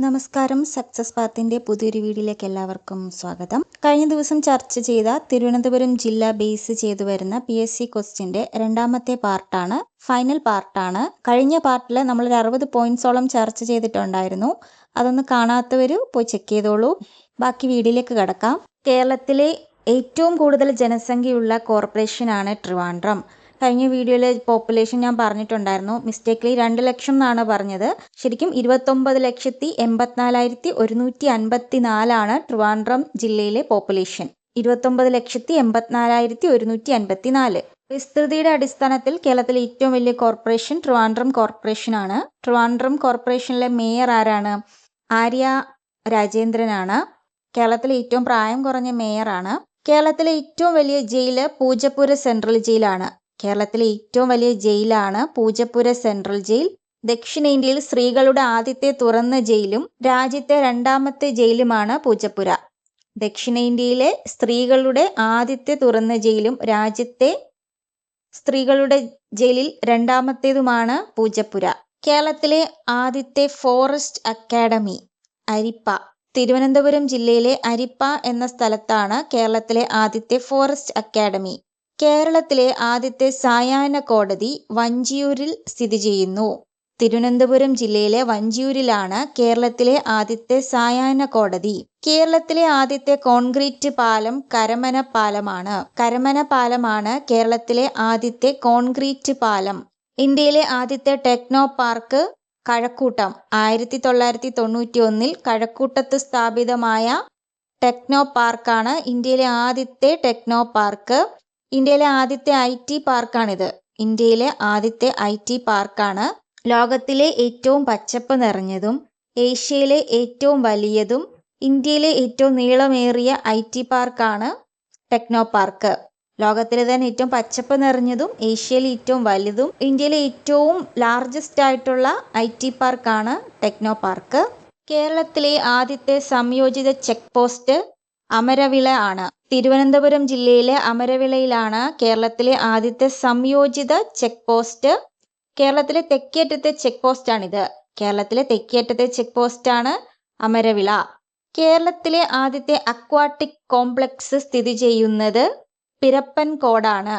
നമസ്കാരം. സക്സസ് പാത്തിൻ്റെ പുതിയൊരു വീഡിയോയിലേക്ക് എല്ലാവർക്കും സ്വാഗതം. കഴിഞ്ഞ ദിവസം ചർച്ച ചെയ്ത തിരുവനന്തപുരം ജില്ല ബേസ് ചെയ്തു വരുന്ന PSC ക്വസ്റ്റ്യൻ്റെ രണ്ടാമത്തെ പാർട്ടാണ്, ഫൈനൽ പാർട്ടാണ്. കഴിഞ്ഞ പാർട്ടിൽ നമ്മളൊരു 60 പോയിന്റ്സോളം ചർച്ച ചെയ്തിട്ടുണ്ടായിരുന്നു. അതൊന്ന് കാണാത്തവർ പോയി ചെക്ക് ചെയ്തോളൂ. ബാക്കി വീഡിയോയിലേക്ക് കടക്കാം. കേരളത്തിലെ ഏറ്റവും കൂടുതൽ ജനസംഖ്യയുള്ള കോർപ്പറേഷനാണ് ട്രിവാൻഡ്രം. കഴിഞ്ഞ വീഡിയോയിലെ പോപ്പുലേഷൻ ഞാൻ പറഞ്ഞിട്ടുണ്ടായിരുന്നു. മിസ്റ്റേക്കിൽ 2 ലക്ഷം എന്നാണ് പറഞ്ഞത്. ശരിക്കും 29,84,154 ട്രിവാൻഡ്രം ജില്ലയിലെ പോപ്പുലേഷൻ. 29,84,154. വിസ്തൃതിയുടെ അടിസ്ഥാനത്തിൽ കേരളത്തിലെ ഏറ്റവും വലിയ കോർപ്പറേഷൻ ട്രിവാൻഡ്രം കോർപ്പറേഷനാണ്. ട്രിവാൻഡ്രം കോർപ്പറേഷനിലെ മേയർ ആരാണ്? ആര്യ രാജേന്ദ്രനാണ്. കേരളത്തിലെ ഏറ്റവും പ്രായം കുറഞ്ഞ മേയറാണ്. കേരളത്തിലെ ഏറ്റവും വലിയ ജയില് പൂജപ്പുര സെൻട്രൽ ജയിലാണ്. കേരളത്തിലെ ഏറ്റവും വലിയ ജയിലാണ് പൂജപ്പുര സെൻട്രൽ ജയിൽ. ദക്ഷിണേന്ത്യയിൽ സ്ത്രീകളുടെ ആദ്യത്തെ തുറന്ന ജയിലും രാജ്യത്തെ രണ്ടാമത്തെ ജയിലുമാണ് പൂജപ്പുര. ദക്ഷിണേന്ത്യയിലെ സ്ത്രീകളുടെ ആദ്യത്തെ തുറന്ന ജയിലും രാജ്യത്തെ സ്ത്രീകളുടെ ജയിലിൽ രണ്ടാമത്തേതുമാണ് പൂജപ്പുര. കേരളത്തിലെ ആദ്യത്തെ ഫോറസ്റ്റ് അക്കാഡമി അരിപ്പ. തിരുവനന്തപുരം ജില്ലയിലെ അരിപ്പ എന്ന സ്ഥലത്താണ് കേരളത്തിലെ ആദ്യത്തെ ഫോറസ്റ്റ് അക്കാഡമി. കേരളത്തിലെ ആദ്യത്തെ സായാഹ്ന കോടതി വഞ്ചിയൂരിൽ സ്ഥിതി ചെയ്യുന്നു. തിരുവനന്തപുരം ജില്ലയിലെ വഞ്ചിയൂരിലാണ് കേരളത്തിലെ ആദ്യത്തെ സായാഹ്ന കോടതി. കേരളത്തിലെ ആദ്യത്തെ കോൺക്രീറ്റ് പാലം കരമന പാലമാണ്. കരമന പാലമാണ് കേരളത്തിലെ ആദ്യത്തെ കോൺക്രീറ്റ് പാലം. ഇന്ത്യയിലെ ആദ്യത്തെ ടെക്നോ പാർക്ക് കഴക്കൂട്ടം. 1991 കഴക്കൂട്ടത്ത് സ്ഥാപിതമായ ടെക്നോ പാർക്കാണ് ഇന്ത്യയിലെ ആദ്യത്തെ ടെക്നോ പാർക്ക്. ഇന്ത്യയിലെ ആദ്യത്തെ IT പാർക്കാണിത്. ഇന്ത്യയിലെ ആദ്യത്തെ IT പാർക്കാണ്. ലോകത്തിലെ ഏറ്റവും പച്ചപ്പ് നിറഞ്ഞതും ഏഷ്യയിലെ ഏറ്റവും വലിയതും ഇന്ത്യയിലെ ഏറ്റവും നീളമേറിയ IT പാർക്കാണ് ടെക്നോ പാർക്ക്. ലോകത്തിലെ തന്നെ ഏറ്റവും പച്ചപ്പ് നിറഞ്ഞതും ഏഷ്യയിലെ ഏറ്റവും വലുതും ഇന്ത്യയിലെ ഏറ്റവും ലാർജസ്റ്റ് ആയിട്ടുള്ള IT പാർക്കാണ് ടെക്നോ പാർക്ക്. കേരളത്തിലെ ആദ്യത്തെ സംയോജിത ചെക്ക് പോസ്റ്റ് അമരവിള ആണ്. തിരുവനന്തപുരം ജില്ലയിലെ അമരവിളയിലാണ് കേരളത്തിലെ ആദ്യത്തെ സംയോജിത ചെക്ക് പോസ്റ്റ്. കേരളത്തിലെ തെക്കേയറ്റത്തെ ചെക്ക് പോസ്റ്റാണിത്. കേരളത്തിലെ തെക്കേയറ്റത്തെ ചെക്ക് പോസ്റ്റാണ് അമരവിള. കേരളത്തിലെ ആദ്യത്തെ അക്വാട്ടിക് കോംപ്ലക്സ് സ്ഥിതി ചെയ്യുന്നത് പിരപ്പൻകോടാണ്.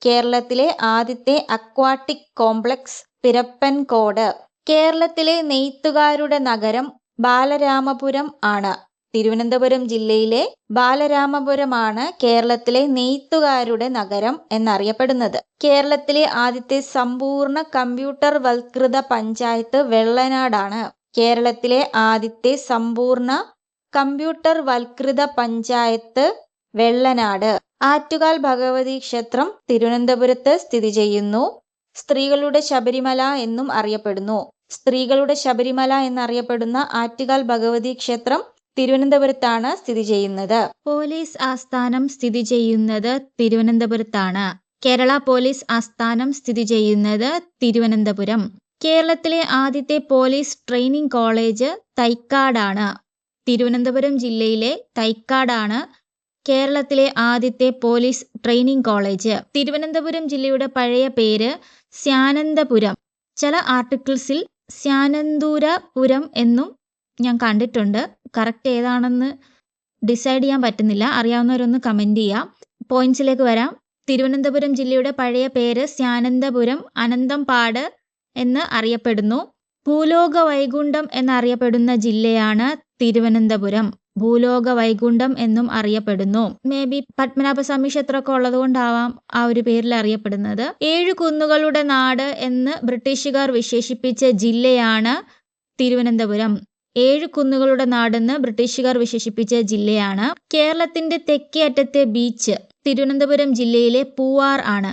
കേരളത്തിലെ ആദ്യത്തെ അക്വാട്ടിക് കോംപ്ലക്സ് പിരപ്പൻകോട്. കേരളത്തിലെ നെയ്ത്തുകാരുടെ നഗരം ബാലരാമപുരം ആണ്. തിരുവനന്തപുരം ജില്ലയിലെ ബാലരാമപുരമാണ് കേരളത്തിലെ നെയ്ത്തുകാരുടെ നഗരം എന്നറിയപ്പെടുന്നത്. കേരളത്തിലെ ആദ്യത്തെ സമ്പൂർണ്ണ കമ്പ്യൂട്ടർ വൽകൃത പഞ്ചായത്ത് വെള്ളനാടാണ്. കേരളത്തിലെ ആദ്യത്തെ സമ്പൂർണ്ണ കമ്പ്യൂട്ടർ വൽകൃത പഞ്ചായത്ത് വെള്ളനാട്. ആറ്റുകാൽ ഭഗവതി ക്ഷേത്രം തിരുവനന്തപുരത്ത് സ്ഥിതി ചെയ്യുന്നു. സ്ത്രീകളുടെ ശബരിമല എന്നും അറിയപ്പെടുന്നു. സ്ത്രീകളുടെ ശബരിമല എന്നറിയപ്പെടുന്ന ആറ്റുകാൽ ഭഗവതി ക്ഷേത്രം തിരുവനന്തപുരത്താണ് സ്ഥിതി ചെയ്യുന്നത്. പോലീസ് ആസ്ഥാനം സ്ഥിതി ചെയ്യുന്നത് തിരുവനന്തപുരത്താണ്. കേരള പോലീസ് ആസ്ഥാനം സ്ഥിതി ചെയ്യുന്നത് തിരുവനന്തപുരം. കേരളത്തിലെ ആദ്യത്തെ പോലീസ് ട്രെയിനിങ് കോളേജ് തൈക്കാടാണ്. തിരുവനന്തപുരം ജില്ലയിലെ തൈക്കാടാണ് കേരളത്തിലെ ആദ്യത്തെ പോലീസ് ട്രെയിനിങ് കോളേജ്. തിരുവനന്തപുരം ജില്ലയുടെ പഴയ പേര് സ്യാനന്തപുരം. ചില ആർട്ടിക്കിൾസിൽ സ്യാനന്തൂരപുരം എന്നും ഞാൻ കണ്ടിട്ടുണ്ട്. കറക്റ്റ് ഏതാണെന്ന് ഡിസൈഡ് ചെയ്യാൻ പറ്റുന്നില്ല. അറിയാവുന്നവരൊന്ന് കമൻറ്റ് ചെയ്യാം. പോയിന്റ്സിലേക്ക് വരാം. തിരുവനന്തപുരം ജില്ലയുടെ പഴയ പേര് സ്യാനന്തപുരം, അനന്തംപാട് എന്ന് അറിയപ്പെടുന്നു. ഭൂലോക വൈകുണ്ഠം എന്നറിയപ്പെടുന്ന ജില്ലയാണ് തിരുവനന്തപുരം. ഭൂലോക വൈകുണ്ഠം എന്നും അറിയപ്പെടുന്നു. മേ ബി പത്മനാഭസ്വാമി ക്ഷേത്രമൊക്കെ ഉള്ളത് കൊണ്ടാവാം ആ ഒരു പേരിൽ അറിയപ്പെടുന്നത്. 7 കുന്നുകളുടെ നാട് എന്ന് ബ്രിട്ടീഷുകാർ വിശേഷിപ്പിച്ച ജില്ലയാണ് തിരുവനന്തപുരം. 7 കുന്നുകളുടെ നാടെന്ന് ബ്രിട്ടീഷുകാർ വിശേഷിപ്പിച്ച ജില്ലയാണ്. കേരളത്തിന്റെ തെക്കേ അറ്റത്തെ ബീച്ച് തിരുവനന്തപുരം ജില്ലയിലെ പൂവാർ ആണ്.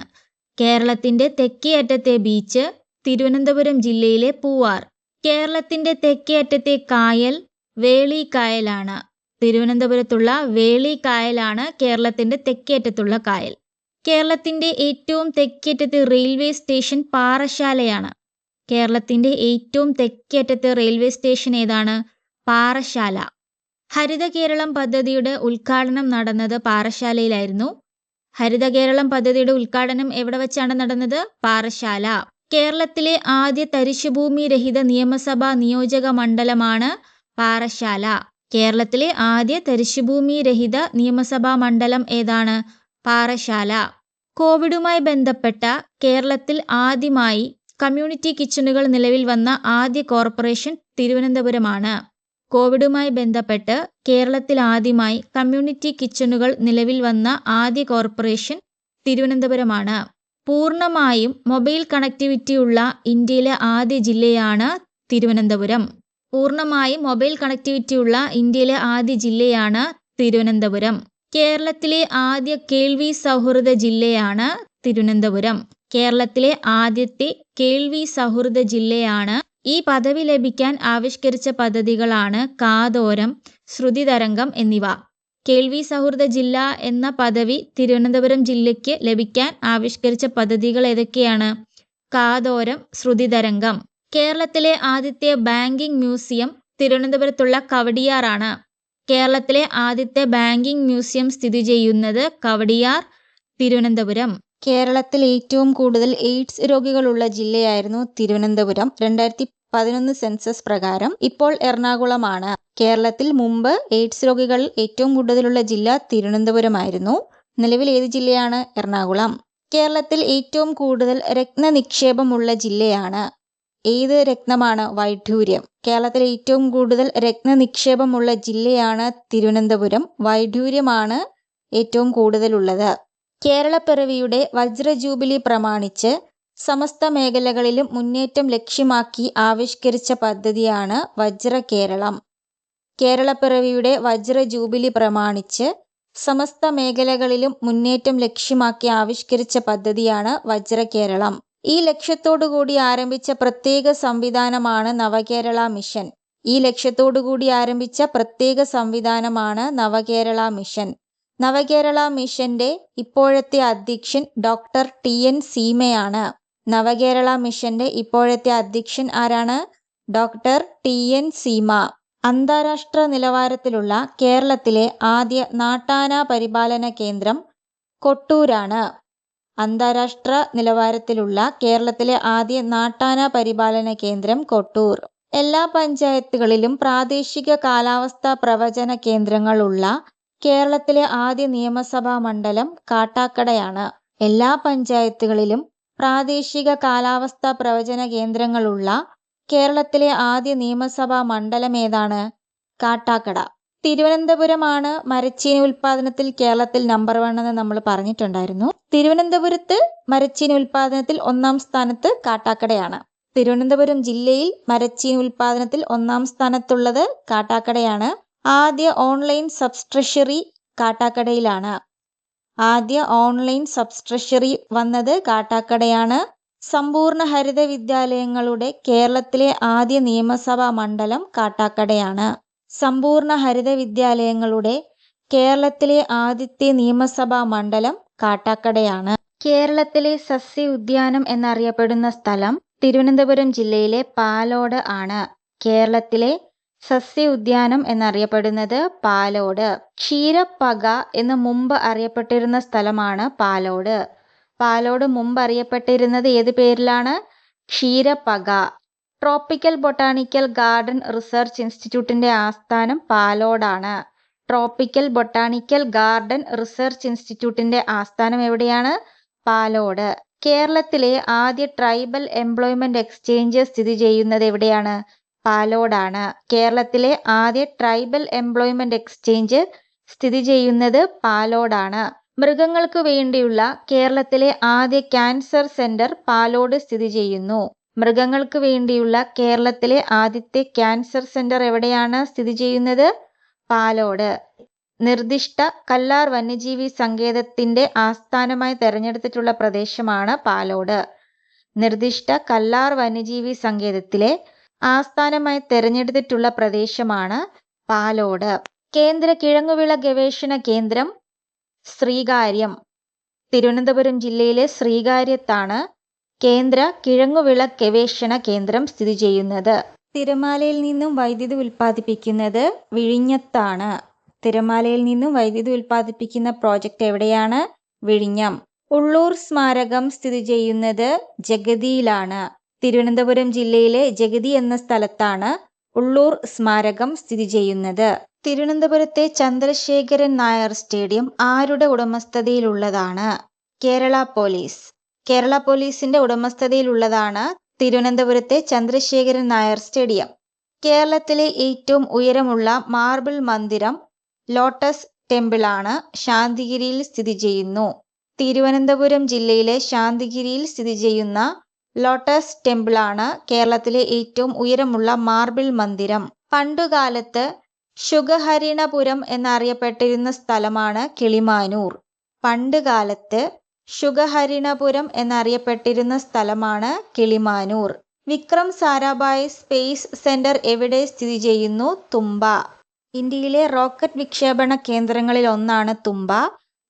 കേരളത്തിന്റെ തെക്കേ അറ്റത്തെ ബീച്ച് തിരുവനന്തപുരം ജില്ലയിലെ പൂവാർ. കേരളത്തിന്റെ തെക്കേ അറ്റത്തെ കായൽ വേളിക്കായലാണ്. തിരുവനന്തപുരത്തുള്ള വേളിക്കായലാണ് കേരളത്തിന്റെ തെക്കേ അറ്റത്തുള്ള കായൽ. കേരളത്തിന്റെ ഏറ്റവും തെക്കേ അറ്റത്തെ റെയിൽവേ സ്റ്റേഷൻ പാറശാലയാണ്. കേരളത്തിന്റെ ഏറ്റവും തെക്കേ അറ്റത്തെ റെയിൽവേ സ്റ്റേഷൻ ഏതാണ്? പാറശാല. ഹരിത കേരളം പദ്ധതിയുടെ ഉദ്ഘാടനം നടന്നത് പാറശാലയിലായിരുന്നു. ഹരിത കേരളം പദ്ധതിയുടെ ഉദ്ഘാടനം എവിടെ വെച്ചാണ് നടന്നത്? പാറശാല. കേരളത്തിലെ ആദ്യ തരിശുഭൂമി രഹിത നിയമസഭാ നിയോജക മണ്ഡലമാണ് പാറശാല. കേരളത്തിലെ ആദ്യ തരിശുഭൂമി രഹിത നിയമസഭാ മണ്ഡലം ഏതാണ്? പാറശാല. കോവിഡുമായി ബന്ധപ്പെട്ട കേരളത്തിൽ ആദ്യമായി കമ്മ്യൂണിറ്റി കിച്ചണുകൾ നിലവിൽ വന്ന ആദ്യ കോർപ്പറേഷൻ തിരുവനന്തപുരമാണ്. കോവിഡുമായി ബന്ധപ്പെട്ട് കേരളത്തിൽ ആദ്യമായി കമ്മ്യൂണിറ്റി കിച്ചണുകൾ നിലവിൽ വന്ന ആദ്യ കോർപ്പറേഷൻ തിരുവനന്തപുരമാണ്. പൂർണ്ണമായും മൊബൈൽ കണക്ടിവിറ്റിയുള്ള ഇന്ത്യയിലെ ആദ്യ ജില്ലയാണ് തിരുവനന്തപുരം. പൂർണ്ണമായും മൊബൈൽ കണക്ടിവിറ്റിയുള്ള ഇന്ത്യയിലെ ആദ്യ ജില്ലയാണ് തിരുവനന്തപുരം. കേരളത്തിലെ ആദ്യ കേൾവി സൗഹൃദ ജില്ലയാണ് തിരുവനന്തപുരം. കേരളത്തിലെ ആദ്യത്തെ കേൾവി സൗഹൃദ ജില്ലയാണ്. ഈ പദവി ലഭിക്കാൻ ആവിഷ്കരിച്ച പദ്ധതികളാണ് കാതോരം, ശ്രുതിതരംഗം എന്നിവ. കേൾവി സൗഹൃദ ജില്ല എന്ന പദവി തിരുവനന്തപുരം ജില്ലയ്ക്ക് ലഭിക്കാൻ ആവിഷ്കരിച്ച പദ്ധതികൾ ഏതൊക്കെയാണ്? കാതോരം, ശ്രുതിതരംഗം. കേരളത്തിലെ ആദ്യത്തെ ബാങ്കിംഗ് മ്യൂസിയം തിരുവനന്തപുരത്തുള്ള കവടിയാറാണ്. കേരളത്തിലെ ആദ്യത്തെ ബാങ്കിംഗ് മ്യൂസിയം സ്ഥിതി ചെയ്യുന്നത് കവടിയാർ, തിരുവനന്തപുരം. കേരളത്തിൽ ഏറ്റവും കൂടുതൽ എയ്ഡ്സ് രോഗികളുള്ള ജില്ലയായിരുന്നു തിരുവനന്തപുരം 2011 സെൻസസ് പ്രകാരം. ഇപ്പോൾ എറണാകുളമാണ്. കേരളത്തിൽ മുമ്പ് എയ്ഡ്സ് രോഗികൾ ഏറ്റവും കൂടുതലുള്ള ജില്ല തിരുവനന്തപുരമായിരുന്നു. നിലവിൽ ഏത് ജില്ലയാണ്? എറണാകുളം. കേരളത്തിൽ ഏറ്റവും കൂടുതൽ രത്നനിക്ഷേപമുള്ള ജില്ലയാണ്. ഏത് രത്നമാണ്? വൈഡൂര്യം. കേരളത്തിൽ ഏറ്റവും കൂടുതൽ രത്നനിക്ഷേപമുള്ള ജില്ലയാണ് തിരുവനന്തപുരം. വൈഡൂര്യമാണ് ഏറ്റവും കൂടുതലുള്ളത്. കേരളപ്പിറവിയുടെ വജ്രജൂബിലി പ്രമാണിച്ച് സമസ്ത മേഖലകളിലും മുന്നേറ്റം ലക്ഷ്യമാക്കി ആവിഷ്കരിച്ച പദ്ധതിയാണ് വജ്രകേരളം. കേരളപ്പിറവിയുടെ വജ്രജൂബിലി പ്രമാണിച്ച് സമസ്ത മേഖലകളിലും മുന്നേറ്റം ലക്ഷ്യമാക്കി ആവിഷ്കരിച്ച പദ്ധതിയാണ് വജ്രകേരളം. ഈ ലക്ഷ്യത്തോടുകൂടി ആരംഭിച്ച പ്രത്യേക സംവിധാനമാണ് നവകേരള മിഷൻ. നവകേരള മിഷന്റെ ഇപ്പോഴത്തെ അധ്യക്ഷൻ ഡോക്ടർ TN സീമയാണ്. നവകേരള മിഷന്റെ ഇപ്പോഴത്തെ അധ്യക്ഷൻ ആരാണ്? Doctor TN Seema. അന്താരാഷ്ട്ര നിലവാരത്തിലുള്ള കേരളത്തിലെ ആദ്യ നാട്ടാന പരിപാലന കേന്ദ്രം കൊട്ടൂരാണ്. അന്താരാഷ്ട്ര നിലവാരത്തിലുള്ള കേരളത്തിലെ ആദ്യ നാട്ടാന പരിപാലന കേന്ദ്രം കൊട്ടൂർ. എല്ലാ പഞ്ചായത്തുകളിലും പ്രാദേശിക കാലാവസ്ഥാ പ്രവചന കേന്ദ്രങ്ങളുള്ള കേരളത്തിലെ ആദ്യ നിയമസഭാ മണ്ഡലം കാട്ടാക്കടയാണ്. എല്ലാ പഞ്ചായത്തുകളിലും പ്രാദേശിക കാലാവസ്ഥാ പ്രവചന കേന്ദ്രങ്ങളുള്ള കേരളത്തിലെ ആദ്യ നിയമസഭാ മണ്ഡലം ഏതാണ്? കാട്ടാക്കട. തിരുവനന്തപുരമാണ് മരച്ചീനി ഉൽപ്പാദനത്തിൽ കേരളത്തിൽ നമ്പർ 1 എന്ന് നമ്മൾ പറഞ്ഞിട്ടുണ്ടായിരുന്നു. തിരുവനന്തപുരത്ത് മരച്ചീനി ഉൽപ്പാദനത്തിൽ 1-ാം സ്ഥാനത്ത് കാട്ടാക്കടയാണ്. തിരുവനന്തപുരം ജില്ലയിൽ മരച്ചീനി ഉൽപ്പാദനത്തിൽ 1-ാം സ്ഥാനത്തുള്ളത് കാട്ടാക്കടയാണ്. ആദ്യ ഓൺലൈൻ സബ്സ്ട്രഷറി കാട്ടാക്കടയിലാണ്. വന്നത് കാട്ടാക്കടയാണ്. സമ്പൂർണ്ണ ഹരിത വിദ്യാലയങ്ങളുടെ കേരളത്തിലെ ആദ്യ നിയമസഭാ മണ്ഡലം കാട്ടാക്കടയാണ്. സമ്പൂർണ്ണ ഹരിത വിദ്യാലയങ്ങളുടെ കേരളത്തിലെ ആദ്യത്തെ നിയമസഭാ മണ്ഡലം കാട്ടാക്കടയാണ്. കേരളത്തിലെ സസ്യ ഉദ്യാനം എന്നറിയപ്പെടുന്ന സ്ഥലം തിരുവനന്തപുരം ജില്ലയിലെ പാലോട് ആണ്. കേരളത്തിലെ സസ്യ ഉദ്യാനം എന്നറിയപ്പെടുന്നത് പാലോട്. ക്ഷീരപ്പക എന്ന് മുമ്പ് അറിയപ്പെട്ടിരുന്ന സ്ഥലമാണ് പാലോട്. പാലോട് മുമ്പ് അറിയപ്പെട്ടിരുന്നത് ഏത് പേരിലാണ്? ക്ഷീരപ്പക. ട്രോപ്പിക്കൽ ബൊട്ടാണിക്കൽ ഗാർഡൻ റിസർച്ച് ഇൻസ്റ്റിറ്റ്യൂട്ടിന്റെ ആസ്ഥാനം പാലോടാണ്. ട്രോപ്പിക്കൽ ബൊട്ടാണിക്കൽ ഗാർഡൻ റിസർച്ച് ഇൻസ്റ്റിറ്റ്യൂട്ടിന്റെ ആസ്ഥാനം എവിടെയാണ്? പാലോട്. കേരളത്തിലെ ആദ്യ ട്രൈബൽ എംപ്ലോയ്മെന്റ് എക്സ്ചേഞ്ച് സ്ഥിതി ചെയ്യുന്നത് എവിടെയാണ്? പാലോടാണ്. കേരളത്തിലെ ആദ്യ ട്രൈബൽ എംപ്ലോയ്മെന്റ് എക്സ്ചേഞ്ച് സ്ഥിതി ചെയ്യുന്നത് പാലോടാണ്. മൃഗങ്ങൾക്ക് വേണ്ടിയുള്ള കേരളത്തിലെ ആദ്യ ക്യാൻസർ സെന്റർ പാലോട് സ്ഥിതി ചെയ്യുന്നു. മൃഗങ്ങൾക്ക് വേണ്ടിയുള്ള കേരളത്തിലെ ആദ്യത്തെ ക്യാൻസർ സെന്റർ എവിടെയാണ് സ്ഥിതി ചെയ്യുന്നത്? പാലോട്. നിർദ്ദിഷ്ട കല്ലാർ വന്യജീവി സങ്കേതത്തിന്റെ ആസ്ഥാനമായി തെരഞ്ഞെടുത്തിട്ടുള്ള പ്രദേശമാണ് പാലോട്. നിർദ്ദിഷ്ട കല്ലാർ വന്യജീവി സങ്കേതത്തിലെ ആസ്ഥാനമായി തെരഞ്ഞെടുത്തിട്ടുള്ള പ്രദേശമാണ് പാലോട്. കേന്ദ്ര കിഴങ്ങുവിള ഗവേഷണ കേന്ദ്രം ശ്രീകാര്യം. തിരുവനന്തപുരം ജില്ലയിലെ ശ്രീകാര്യത്താണ് കേന്ദ്ര കിഴങ്ങുവിള ഗവേഷണ കേന്ദ്രം സ്ഥിതി ചെയ്യുന്നത്. തിരമാലയിൽ നിന്നും വൈദ്യുതി ഉൽപ്പാദിപ്പിക്കുന്നത് വിഴിഞ്ഞത്താണ്. തിരമാലയിൽ നിന്നും വൈദ്യുതി ഉൽപ്പാദിപ്പിക്കുന്ന പ്രോജക്റ്റ് എവിടെയാണ്? വിഴിഞ്ഞം. ഉള്ളൂർ സ്മാരകം സ്ഥിതി ചെയ്യുന്നത് ജഗതിയിലാണ്. തിരുവനന്തപുരം ജില്ലയിലെ ജഗതി എന്ന സ്ഥലത്താണ് ഉള്ളൂർ സ്മാരകം സ്ഥിതി ചെയ്യുന്നത്? തിരുവനന്തപുരത്തെ ചന്ദ്രശേഖരൻ നായർ സ്റ്റേഡിയം ആരുടെ ഉടമസ്ഥതയിലുള്ളതാണ്? കേരള പോലീസ്. കേരള പോലീസിന്റെ ഉടമസ്ഥതയിലുള്ളതാണ് തിരുവനന്തപുരത്തെ ചന്ദ്രശേഖരൻ നായർ സ്റ്റേഡിയം. കേരളത്തിലെ ഏറ്റവും ഉയരമുള്ള മാർബിൾ മന്ദിരം ലോട്ടസ് ടെമ്പിളാണ് ശാന്തിഗിരിയിൽ സ്ഥിതി ചെയ്യുന്നു. തിരുവനന്തപുരം ജില്ലയിലെ ശാന്തിഗിരിയിൽ സ്ഥിതി ചെയ്യുന്ന ലോട്ടസ് ടെമ്പിളാണ് കേരളത്തിലെ ഏറ്റവും ഉയരമുള്ള മാർബിൾ മന്ദിരം. പണ്ടുകാലത്ത് ശുഗഹരിണപുരം എന്നറിയപ്പെട്ടിരുന്ന സ്ഥലമാണ് കിളിമാനൂർ. പണ്ടുകാലത്ത് ശുഗഹരിണപുരം എന്നറിയപ്പെട്ടിരുന്ന സ്ഥലമാണ് കിളിമാനൂർ. വിക്രം സാരാഭായ് സ്പേസ് സെന്റർ എവിടെ സ്ഥിതി ചെയ്യുന്നു? തുമ്പ. ഇന്ത്യയിലെ റോക്കറ്റ് വിക്ഷേപണ കേന്ദ്രങ്ങളിൽ ഒന്നാണ് തുമ്പ.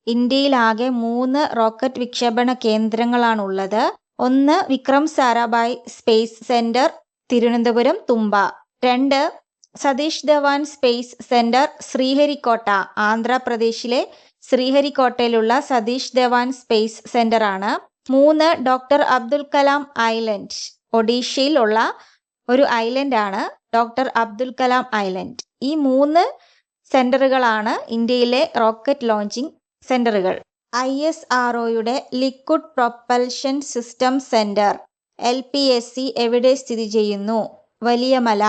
ഇന്ത്യയിലാകെ 3 റോക്കറ്റ് വിക്ഷേപണ കേന്ദ്രങ്ങളാണുള്ളത്. ഒന്ന് വിക്രം സാരാഭായ് സ്പേസ് സെന്റർ, തിരുവനന്തപുരം തുമ്പ. 2 സതീഷ് ധവാൻ സ്പേസ് സെന്റർ, ശ്രീഹരിക്കോട്ട, ആന്ധ്രാപ്രദേശിലെ ശ്രീഹരിക്കോട്ടയിലുള്ള സതീഷ് ധവാൻ സ്പേസ് സെന്റർ ആണ്. 3 ഡോക്ടർ അബ്ദുൽ കലാം ഐലൻഡ്, ഒഡീഷയിൽ ഉള്ള ഒരു ഐലൻഡ് ആണ് ഡോക്ടർ അബ്ദുൽ കലാം ഐലൻഡ്. ഈ 3 സെന്ററുകളാണ് ഇന്ത്യയിലെ റോക്കറ്റ് ലോഞ്ചിങ് സെന്ററുകൾ. ISROയുടെ liquid propulsion system centre LPSC എവിടെ സ്ഥിതി ചെയ്യുന്നു? വലിയമല.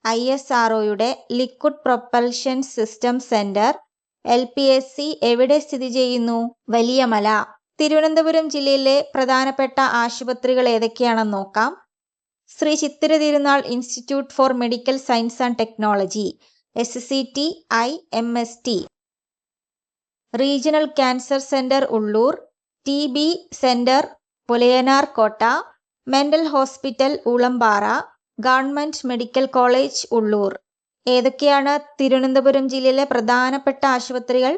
ISROയുടെ liquid propulsion system centre LPSC എവിടെ സ്ഥിതി ചെയ്യുന്നു? വലിയമല. തിരുവനന്തപുരം ജില്ലയിലെ പ്രധാനപ്പെട്ട ആശുപത്രികൾ ഏതൊക്കെയാണെന്ന് നോക്കാം. Shri Chithira Thirunal institute four medical science and technology SCTI-MST. Regional cancer centre Ulloor. TB centre Pulayanarkotta. Mental hospital Oolampara. Government medical college Ulloor. ഏതൊക്കെയാണ് തിരുവനന്തപുരം ജില്ലയിലെ പ്രധാനപ്പെട്ട ആശുപത്രികൾ?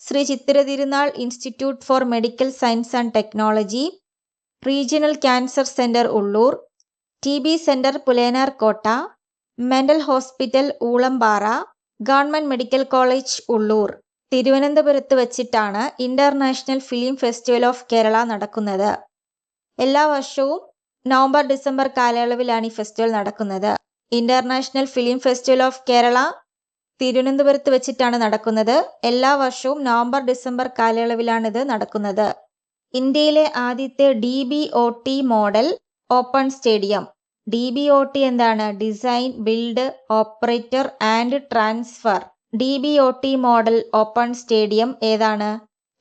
Shri Chithira Thirunal institute four medical science and technology, regional cancer centre Ulloor, TB centre Pulayanarkotta, mental hospital Oolampara, government medical college Ulloor. തിരുവനന്തപുരത്ത് വച്ചിട്ടാണ് international film festival of Kerala നടക്കുന്നത്. എല്ലാ വർഷവും നവംബർ-ഡിസംബർ കാലയളവിലാണ് ഈ ഫെസ്റ്റിവൽ നടക്കുന്നത്. International film festival of Kerala തിരുവനന്തപുരത്ത് വച്ചിട്ടാണ് നടക്കുന്നത്. എല്ലാ വർഷവും നവംബർ-ഡിസംബർ കാലയളവിലാണ് ഇത് നടക്കുന്നത്. ഇന്ത്യയിലെ ആദ്യത്തെ DBOT model open stadium. DBOT എന്താണ്? Design, build, operator and transfer. DBOT model open stadium ഏതാണ്?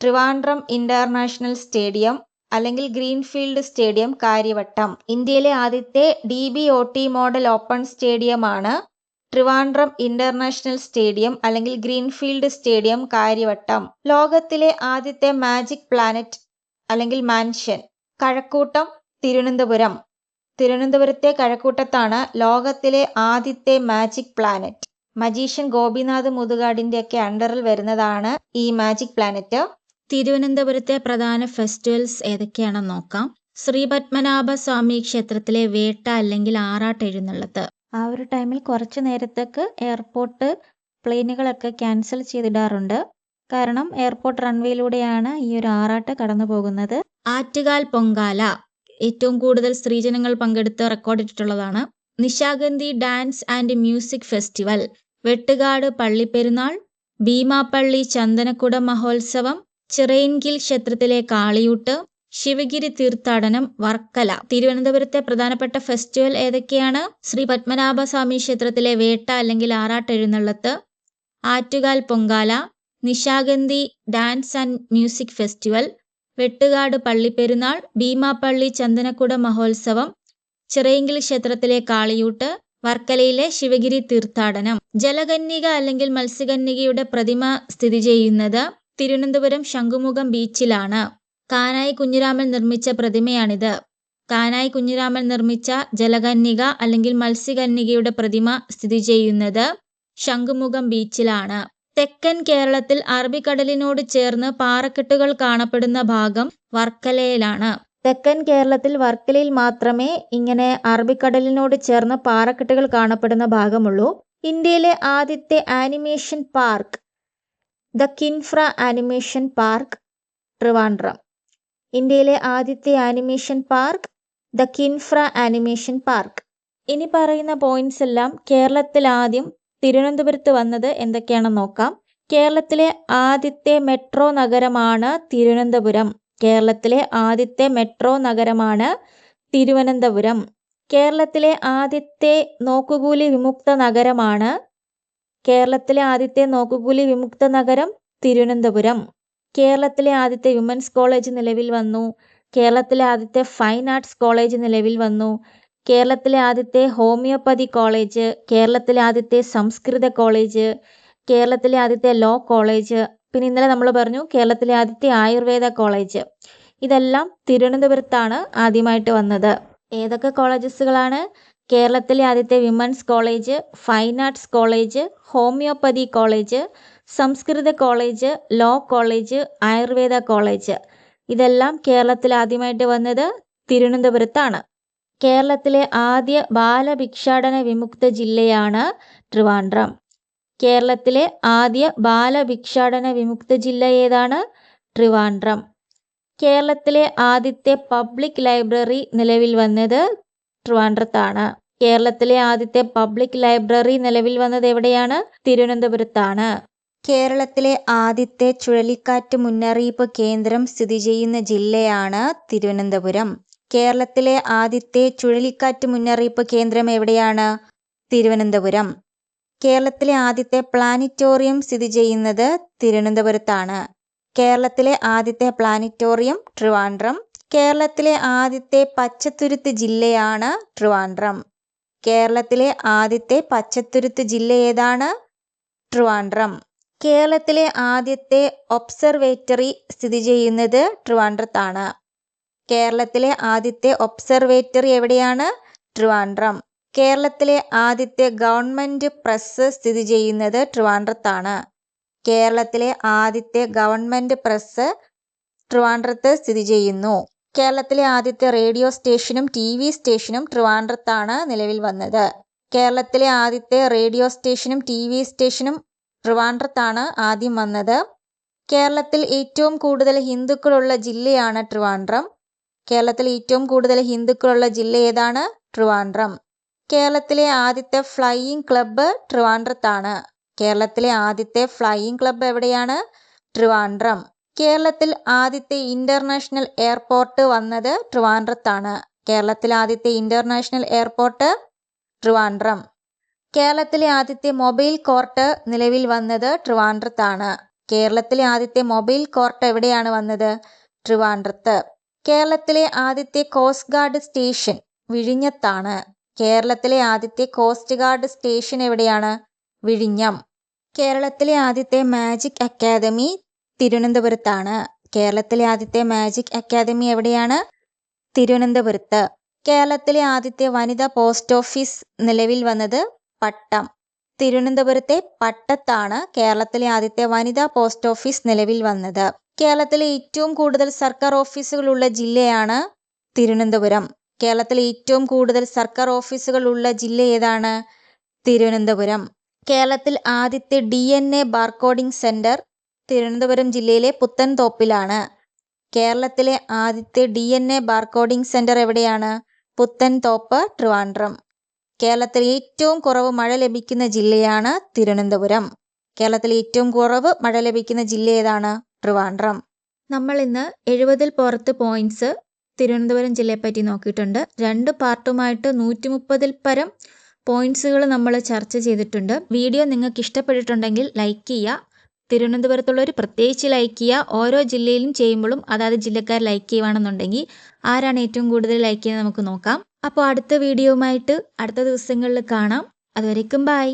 ട്രിവാൻഡ്രം ഇന്റർനാഷണൽ സ്റ്റേഡിയം അല്ലെങ്കിൽ ഗ്രീൻഫീൽഡ് സ്റ്റേഡിയം, കാര്യവട്ടം. ഇന്ത്യയിലെ ആദ്യത്തെ DBOT മോഡൽ ഓപ്പൺ സ്റ്റേഡിയമാണ് ട്രിവാൻഡ്രം ഇന്റർനാഷണൽ സ്റ്റേഡിയം അല്ലെങ്കിൽ ഗ്രീൻഫീൽഡ് സ്റ്റേഡിയം, കാര്യവട്ടം. ലോകത്തിലെ ആദ്യത്തെ മാജിക് പ്ലാനറ്റ് അല്ലെങ്കിൽ മാൻഷൻ. കഴക്കൂട്ടം, തിരുവനന്തപുരം. തിരുവനന്തപുരത്തെ കഴക്കൂട്ടത്താണ് ലോകത്തിലെ ആദ്യത്തെ മാജിക് പ്ലാനറ്റ്. മജീഷ്യൻ ഗോപിനാഥ് മുതുകാടിന്റെ ഒക്കെ അണ്ടറിൽ വരുന്നതാണ് ഈ മാജിക് പ്ലാനറ്റ്. തിരുവനന്തപുരത്തെ പ്രധാന ഫെസ്റ്റിവൽസ് ഏതൊക്കെയാണെന്ന് നോക്കാം. ശ്രീപത്മനാഭ സ്വാമി ക്ഷേത്രത്തിലെ വേട്ട അല്ലെങ്കിൽ ആറാട്ട് എഴുന്നള്ളത്ത്. ആ ഒരു ടൈമിൽ കുറച്ചു നേരത്തേക്ക് എയർപോർട്ട് പ്ലെയിനുകളൊക്കെ ക്യാൻസൽ ചെയ്തിടാറുണ്ട്. കാരണം എയർപോർട്ട് റൺവേയിലൂടെയാണ് ഈ ഒരു ആറാട്ട് കടന്നു പോകുന്നത്. ആറ്റുകാൽ പൊങ്കാല ഏറ്റവും കൂടുതൽ സ്ത്രീജനങ്ങൾ പങ്കെടുത്ത് റെക്കോർഡിട്ടിട്ടുള്ളതാണ്. Nishagandhi dance and music festival, Vettukad പള്ളിപ്പെരുന്നാൾ, ഭീമാപ്പള്ളി ചന്ദനക്കുട മഹോത്സവം, ചിറയിൻകിൽ ക്ഷേത്രത്തിലെ കാളിയൂട്ട്, ശിവഗിരി തീർത്ഥാടനം, വർക്കല. തിരുവനന്തപുരത്തെ പ്രധാനപ്പെട്ട ഫെസ്റ്റിവൽ ഏതൊക്കെയാണ്? ശ്രീ പത്മനാഭസ്വാമി ക്ഷേത്രത്തിലെ വേട്ട അല്ലെങ്കിൽ ആറാട്ട് എഴുന്നള്ളത്ത്, Attukal Pongala, Nishagandhi dance and music festival, Vettukad പള്ളിപ്പെരുന്നാൾ, ഭീമാപ്പള്ളി ചന്ദനക്കുട മഹോത്സവം, ചിറയിൻകിൽ ക്ഷേത്രത്തിലെ കാളിയൂട്ട്, വർക്കലയിലെ ശിവഗിരി തീർത്ഥാടനം. ജലകന്യക അല്ലെങ്കിൽ മത്സ്യകന്യകയുടെ പ്രതിമ സ്ഥിതി ചെയ്യുന്നത് തിരുവനന്തപുരം ശംഖുമുഖം ബീച്ചിലാണ്. കാനായി കുഞ്ഞിരാമൻ നിർമ്മിച്ച പ്രതിമയാണിത്. കാനായി കുഞ്ഞിരാമൻ നിർമ്മിച്ച ജലകന്യക അല്ലെങ്കിൽ മത്സ്യകന്യകയുടെ പ്രതിമ സ്ഥിതി ചെയ്യുന്നത് ശംഖുമുഖം ബീച്ചിലാണ്. തെക്കൻ കേരളത്തിൽ അറബിക്കടലിനോട് ചേർന്ന് പാറക്കെട്ടുകൾ കാണപ്പെടുന്ന ഭാഗം വർക്കലയിലാണ്. തെക്കൻ കേരളത്തിൽ വർക്കലയിൽ മാത്രമേ ഇങ്ങനെ അറബിക്കടലിനോട് ചേർന്ന് പാറക്കെട്ടുകൾ കാണപ്പെടുന്ന ഭാഗമുള്ളൂ. ഇന്ത്യയിലെ ആദ്യത്തെ animation park the KINFRA animation park, Trivandrum. ഇന്ത്യയിലെ ആദ്യത്തെ animation park the KINFRA animation park. ഇനി പറയുന്ന പോയിന്റ്സ് എല്ലാം കേരളത്തിൽ ആദ്യം തിരുവനന്തപുരത്ത് വന്നത് എന്തൊക്കെയാണെന്ന് നോക്കാം. കേരളത്തിലെ ആദ്യത്തെ മെട്രോ നഗരമാണ് തിരുവനന്തപുരം. കേരളത്തിലെ ആദ്യത്തെ മെട്രോ നഗരമാണ് തിരുവനന്തപുരം. കേരളത്തിലെ ആദ്യത്തെ നോക്കുകൂലി വിമുക്ത നഗരമാണ് കേരളത്തിലെ ആദ്യത്തെ നോക്കുകൂലി വിമുക്ത നഗരം തിരുവനന്തപുരം. കേരളത്തിലെ ആദ്യത്തെ വിമൻസ് കോളേജ് നിലവിൽ വന്നു. കേരളത്തിലെ ആദ്യത്തെ ഫൈൻ ആർട്സ് കോളേജ് നിലവിൽ വന്നു. കേരളത്തിലെ ആദ്യത്തെ ഹോമിയോപ്പതി കോളേജ്, കേരളത്തിലെ ആദ്യത്തെ സംസ്കൃത കോളേജ്, കേരളത്തിലെ ആദ്യത്തെ ലോ കോളേജ്, പിന്നെ ഇന്നലെ നമ്മൾ പറഞ്ഞു കേരളത്തിലെ ആദ്യത്തെ ആയുർവേദ കോളേജ്. ഇതെല്ലാം തിരുവനന്തപുരത്താണ് ആദ്യമായിട്ട് വന്നത്. ഏതൊക്കെ കോളേജസുകളാണ്? കേരളത്തിലെ ആദ്യത്തെ women's college, fine arts college, homoeopathy college, സംസ്കൃത college, law college, Ayurveda college. ഇതെല്ലാം കേരളത്തിൽ ആദ്യമായിട്ട് വന്നത് തിരുവനന്തപുരത്താണ്. കേരളത്തിലെ ആദ്യ ബാലഭിക്ഷാടന വിമുക്ത ജില്ലയാണ് ട്രിവാൻഡ്രം. കേരളത്തിലെ ആദ്യ ബാലഭിക്ഷാടന വിമുക്ത ജില്ല ഏതാണ്? ട്രിവാൻഡ്രം. കേരളത്തിലെ ആദ്യത്തെ പബ്ലിക് ലൈബ്രറി നിലവിൽ വന്നത് ട്രിവാൻഡ്രത്താണ്. കേരളത്തിലെ ആദ്യത്തെ പബ്ലിക് ലൈബ്രറി നിലവിൽ വന്നത് എവിടെയാണ്? തിരുവനന്തപുരത്താണ്. കേരളത്തിലെ ആദ്യത്തെ ചുഴലിക്കാറ്റ് മുന്നറിയിപ്പ് കേന്ദ്രം സ്ഥിതി ചെയ്യുന്ന ജില്ലയാണ് തിരുവനന്തപുരം. കേരളത്തിലെ ആദ്യത്തെ ചുഴലിക്കാറ്റ് മുന്നറിയിപ്പ് കേന്ദ്രം എവിടെയാണ്? തിരുവനന്തപുരം. കേരളത്തിലെ ആദ്യത്തെ പ്ലാനറ്റോറിയം സ്ഥിതി ചെയ്യുന്നത് തിരുവനന്തപുരത്താണ്. കേരളത്തിലെ ആദ്യത്തെ പ്ലാനറ്റോറിയം ട്രിവാൻഡ്രം. കേരളത്തിലെ ആദ്യത്തെ പച്ചത്തുരുത്ത് ജില്ലയാണ് ട്രിവാൻഡ്രം. കേരളത്തിലെ ആദ്യത്തെ പച്ചത്തുരുത്ത് ജില്ല ഏതാണ്? ട്രിവാൻഡ്രം. കേരളത്തിലെ ആദ്യത്തെ ഒബ്സർവേറ്ററി സ്ഥിതി ചെയ്യുന്നത് ട്രിവാൻഡ്രത്താണ്. കേരളത്തിലെ ആദ്യത്തെ ഒബ്സർവേറ്ററി എവിടെയാണ്? ട്രിവാൻഡ്രം. കേരളത്തിലെ ആദ്യത്തെ ഗവൺമെൻറ് പ്രസ് സ്ഥിതി ചെയ്യുന്നത് ട്രിവാൻഡ്രത്താണ്. കേരളത്തിലെ ആദ്യത്തെ ഗവൺമെൻറ് പ്രസ് ട്രിവാൻഡ്രത്ത് സ്ഥിതി ചെയ്യുന്നു. കേരളത്തിലെ ആദ്യത്തെ റേഡിയോ സ്റ്റേഷനും TV സ്റ്റേഷനും ട്രിവാൻഡ്രത്താണ് നിലവിൽ വന്നത്. കേരളത്തിലെ ആദ്യത്തെ റേഡിയോ സ്റ്റേഷനും TV സ്റ്റേഷനും ട്രിവാൻഡ്രത്താണ് ആദ്യം വന്നത്. കേരളത്തിൽ ഏറ്റവും കൂടുതൽ ഹിന്ദുക്കളുള്ള ജില്ലയാണ് ട്രിവാൻഡ്രം. കേരളത്തിൽ ഏറ്റവും കൂടുതൽ ഹിന്ദുക്കളുള്ള ജില്ല ഏതാണ്? ട്രിവാൻഡ്രം. കേരളത്തിലെ ആദ്യത്തെ ഫ്ലൈയിങ് ക്ലബ്ബ് ട്രിവാൻഡ്രത്താണ്. കേരളത്തിലെ ആദ്യത്തെ ഫ്ലൈയിങ് ക്ലബ്ബ് എവിടെയാണ്? ട്രിവാൻഡ്രം. കേരളത്തിൽ ആദ്യത്തെ ഇന്റർനാഷണൽ എയർപോർട്ട് വന്നത് ട്രിവാൻഡ്രത്താണ്. കേരളത്തിലെ ആദ്യത്തെ ഇന്റർനാഷണൽ എയർപോർട്ട് ട്രിവാൻഡ്രം. കേരളത്തിലെ ആദ്യത്തെ മൊബൈൽ കോർട്ട് നിലവിൽ വന്നത് ട്രിവാൻഡ്രത്താണ്. കേരളത്തിലെ ആദ്യത്തെ മൊബൈൽ കോർട്ട് എവിടെയാണ് വന്നത്? ട്രിവാൻഡ്രത്ത്. കേരളത്തിലെ ആദ്യത്തെ കോസ്റ്റ് ഗാർഡ് സ്റ്റേഷൻ വിഴിഞ്ഞത്താണ്. കേരളത്തിലെ ആദ്യത്തെ കോസ്റ്റ് ഗാർഡ് സ്റ്റേഷൻ എവിടെയാണ്? വിഴിഞ്ഞം. കേരളത്തിലെ ആദ്യത്തെ മാജിക് അക്കാദമി തിരുവനന്തപുരത്താണ്. കേരളത്തിലെ ആദ്യത്തെ മാജിക് അക്കാദമി എവിടെയാണ്? തിരുവനന്തപുരത്ത്. കേരളത്തിലെ ആദ്യത്തെ വനിതാ പോസ്റ്റ് ഓഫീസ് നിലവിൽ വന്നത് പട്ടം. തിരുവനന്തപുരത്തെ പട്ടത്താണ് കേരളത്തിലെ ആദ്യത്തെ വനിതാ പോസ്റ്റ് ഓഫീസ് നിലവിൽ വന്നത്. കേരളത്തിലെ ഏറ്റവും കൂടുതൽ സർക്കാർ ഓഫീസുകളുള്ള ജില്ലയാണ് തിരുവനന്തപുരം. കേരളത്തിലെ ഏറ്റവും കൂടുതൽ സർക്കാർ ഓഫീസുകൾ ഉള്ള ജില്ല ഏതാണ്? തിരുവനന്തപുരം. കേരളത്തിൽ ആദ്യത്തെ DNA ബാർകോഡിംഗ് സെന്റർ തിരുവനന്തപുരം ജില്ലയിലെ പുത്തൻതോപ്പിലാണ്. കേരളത്തിലെ ആദ്യത്തെ DNA ബാർകോഡിംഗ് സെന്റർ എവിടെയാണ്? പുത്തൻതോപ്പ്, ട്രിവാൻഡ്രം. കേരളത്തിൽ ഏറ്റവും കുറവ് മഴ ലഭിക്കുന്ന ജില്ലയാണ് തിരുവനന്തപുരം. കേരളത്തിൽ ഏറ്റവും കുറവ് മഴ ലഭിക്കുന്ന ജില്ല ഏതാണ്? ട്രിവാൻഡ്രം. നമ്മൾ ഇന്ന് 70-ൽ പുറത്ത് പോയിന്റ്സ് തിരുവനന്തപുരം ജില്ലയെപ്പറ്റി നോക്കിയിട്ടുണ്ട്. 2 പാർട്ടുമായിട്ട് 130-ൽ പരം പോയിന്റ്സുകൾ നമ്മൾ ചർച്ച ചെയ്തിട്ടുണ്ട്. വീഡിയോ നിങ്ങൾക്ക് ഇഷ്ടപ്പെട്ടിട്ടുണ്ടെങ്കിൽ ലൈക്ക് ചെയ്യുക. തിരുവനന്തപുരത്തുള്ളവർ പ്രത്യേകിച്ച് ലൈക്ക് ചെയ്യുക. ഓരോ ജില്ലയിലും ചെയ്യുമ്പോഴും അതാത് ജില്ലക്കാർ ലൈക്ക് ചെയ്യുകയാണെന്നുണ്ടെങ്കിൽ ആരാണ് ഏറ്റവും കൂടുതൽ ലൈക്ക് ചെയ്യുന്നത് നമുക്ക് നോക്കാം. അപ്പോൾ അടുത്ത വീഡിയോയുമായിട്ട് അടുത്ത ദിവസങ്ങളിൽ കാണാം. അതുവരേക്കും ബൈ.